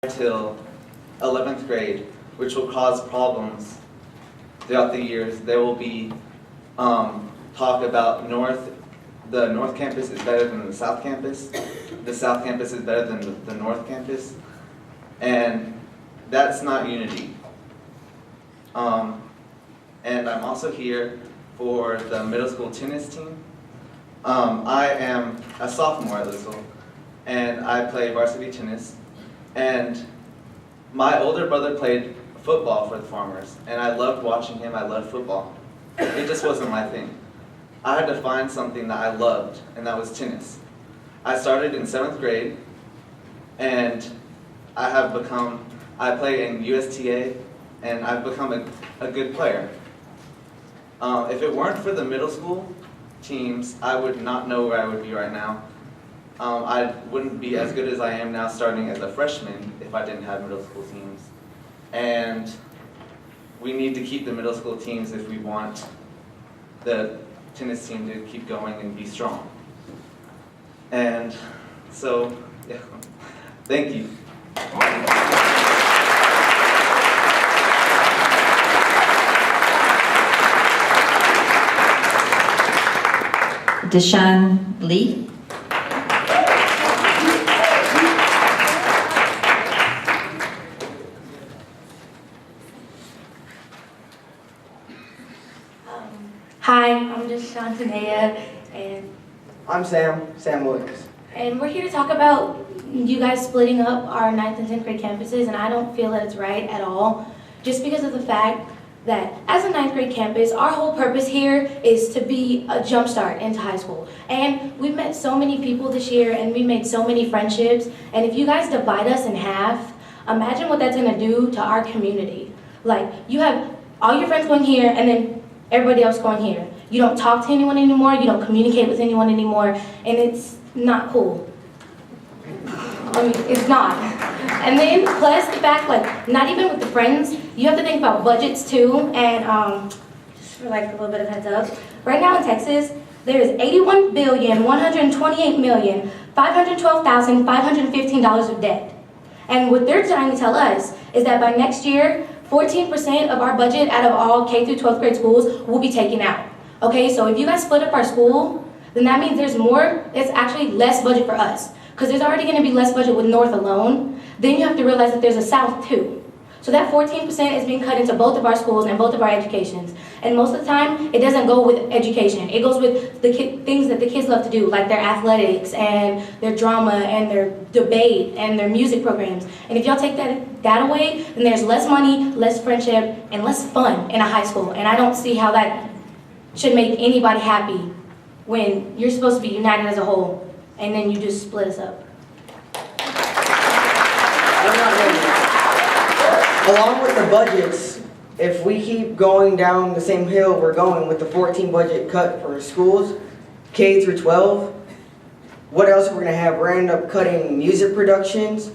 till 11th grade, which will cause problems throughout the years. There will be talk about the North Campus is better than the South Campus. The South Campus is better than the North Campus. And that's not unity. And I'm also here for the middle school tennis team. I am a sophomore at Lewisville, and I play varsity tennis. And my older brother played football for the Farmers, and I loved watching him. I loved football. It just wasn't my thing. I had to find something that I loved, and that was tennis. I started in 7th grade, and I play in USTA, and I've become a good player. If it weren't for the middle school teams, I would not know where I would be right now. I wouldn't be as good as I am now starting as a freshman if I didn't have middle school teams. And we need to keep the middle school teams if we want the tennis team to keep going and be strong. And so, yeah, thank you. Deshaun Lee. Hi, I'm Deshaun Tanea, and I'm Sam Williams. And we're here to talk about you guys splitting up our 9th and 10th grade campuses, and I don't feel that it's right at all, just because of the fact that as a 9th grade campus, our whole purpose here is to be a jumpstart into high school. And we've met so many people this year, and we've made so many friendships, and if you guys divide us in half, imagine what that's gonna do to our community. Like, you have all your friends going here, and then everybody else going here. You don't talk to anyone anymore, you don't communicate with anyone anymore, and it's not cool. I mean, it's not. And then plus the fact, like, not even with the friends, you have to think about budgets too, and just for like a little bit of heads up, right now in Texas, there is $81,128,512,515 of debt. And what they're trying to tell us is that by next year, 14% of our budget out of all K through 12th grade schools will be taken out. Okay, so if you guys split up our school, then that means it's actually less budget for us. Because there's already gonna be less budget with North alone. Then you have to realize that there's a South too. So that 14% is being cut into both of our schools and both of our educations. And most of the time, it doesn't go with education. It goes with the things that the kids love to do, like their athletics and their drama and their debate and their music programs. And if y'all take that away, then there's less money, less friendship, and less fun in a high school. And I don't see how that should make anybody happy when you're supposed to be united as a whole, and then you just split us up. Along with the budgets, if we keep going down the same hill we're going with the 14 budget cut for schools, K through 12, what else we're gonna have? We're gonna end up cutting music productions,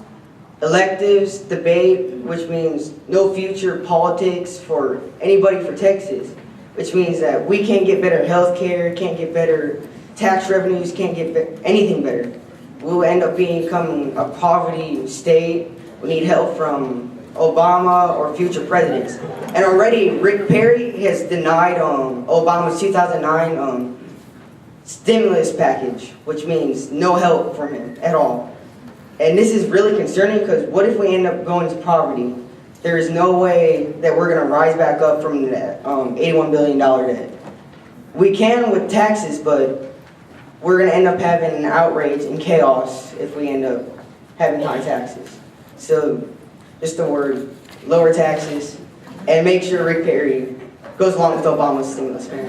electives, debate, which means no future politics for anybody for Texas, which means that we can't get better health care, can't get better tax revenues, can't get anything better. We'll end up becoming a poverty state. We need help from Obama or future presidents. And already Rick Perry has denied Obama's 2009 stimulus package, which means no help from him at all. And this is really concerning because what if we end up going to poverty? There is no way that we're gonna rise back up from that $81 billion debt. We can with taxes, but we're gonna end up having an outrage and chaos if we end up having high taxes. So just the word, lower taxes, and make sure Rick Perry goes along with Obama's stimulus plan.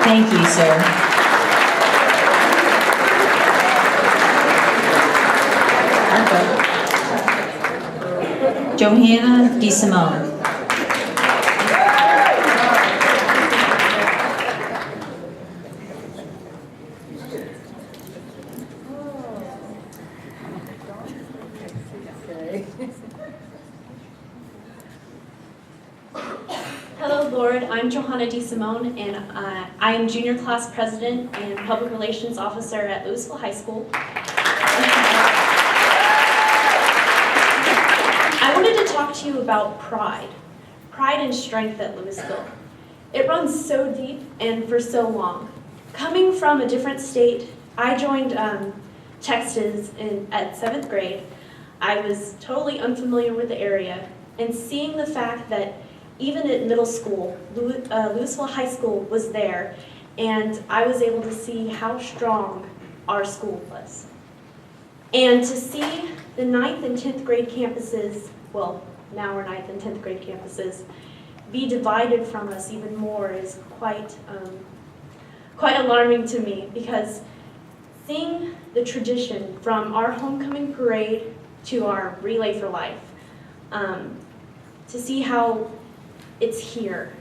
Thank you, sir. Johanna DeSimone. Hello, Lord. I'm Johanna DeSimone, and I am Junior Class President and Public Relations Officer at Lewisville High School. to you about pride and strength at Lewisville. It runs so deep and for so long. Coming from a different state, I joined Texas at 7th grade. I was totally unfamiliar with the area, and seeing the fact that even at middle school, Lewisville High School was there, and I was able to see how strong our school was. And to see the 9th and 10th grade campuses, well, now we're 9th and 10th grade campuses, be divided from us even more is quite alarming to me, because seeing the tradition from our homecoming parade to our Relay for Life, to see how it's here,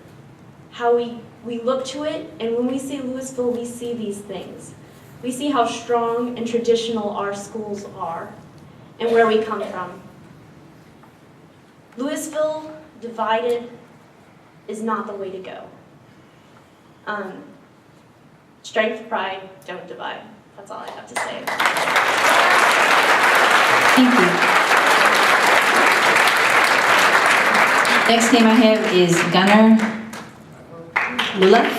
how we look to it, and when we see Lewisville, we see these things. We see how strong and traditional our schools are and where we come from. Lewisville divided is not the way to go. Strength, pride, don't divide. That's all I have to say. Thank you. Next name I have is Gunnar Luff.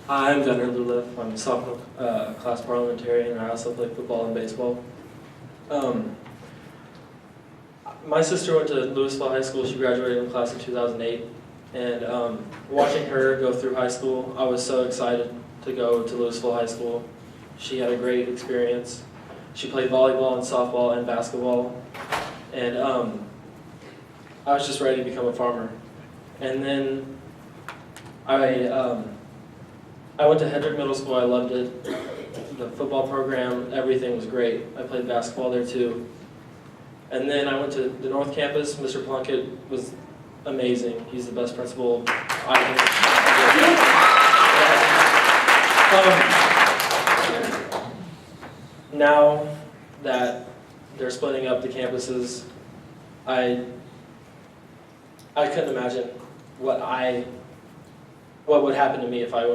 Hi, I'm Gunnar Luleff. I'm a sophomore class parliamentarian, and I also play football and baseball. My sister went to Lewisville High School. She graduated in the class of 2008. And watching her go through high school, I was so excited to go to Lewisville High School. She had a great experience. She played volleyball and softball and basketball. And I was just ready to become a farmer. And then I went to Hedrick Middle School. I loved it. The football program, everything was great. I played basketball there too. And then I went to the North Campus. Mr. Plunkett was amazing. He's the best principal I can. Now that they're splitting up the campuses, I couldn't imagine what would happen to me if I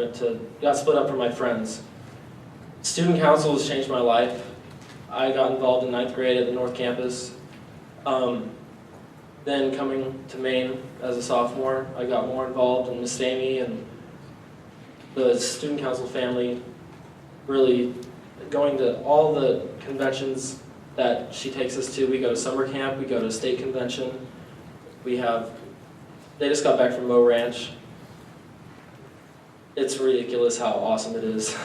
got split up from my friends. Student council has changed my life. I got involved in 9th grade at the North Campus. Then coming to Maine as a sophomore, I got more involved in Miss Amy and the student council family, really going to all the conventions that she takes us to. We go to summer camp, we go to state convention. They just got back from Moe Ranch. It's ridiculous how awesome it is.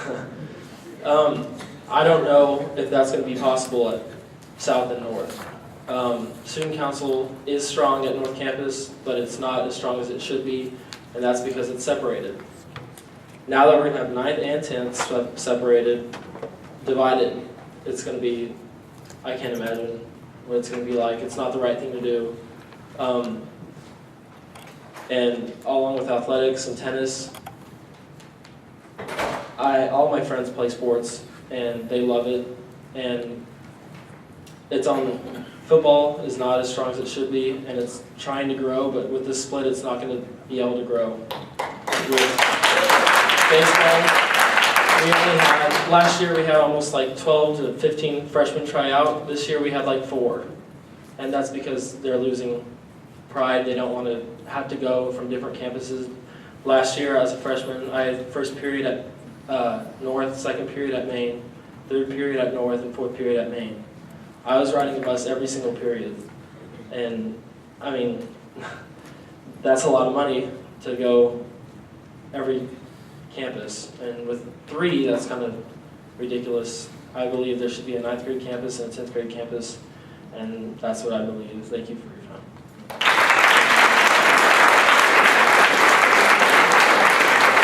I don't know if that's going to be possible at South and North. Student council is strong at North Campus, but it's not as strong as it should be, and that's because it's separated. Now that we're going to have 9th and 10th separated, divided, it's going to be, I can't imagine what it's going to be like. It's not the right thing to do. And along with athletics and tennis, all my friends play sports, and they love it. And football is not as strong as it should be, and it's trying to grow, but with this split, it's not going to be able to grow. With baseball, last year we had almost like 12 to 15 freshmen try out. This year we had like 4. And that's because they're losing pride. They don't want to have to go from different campuses. Last year as a freshman, I had first period at North, second period at Maine, third period at North, and fourth period at Maine. I was riding the bus every single period. And I mean, that's a lot of money to go every campus. And with 3, that's kind of ridiculous. I believe there should be a 9th grade campus and a 10th grade campus, and that's what I believe. Thank you for your time.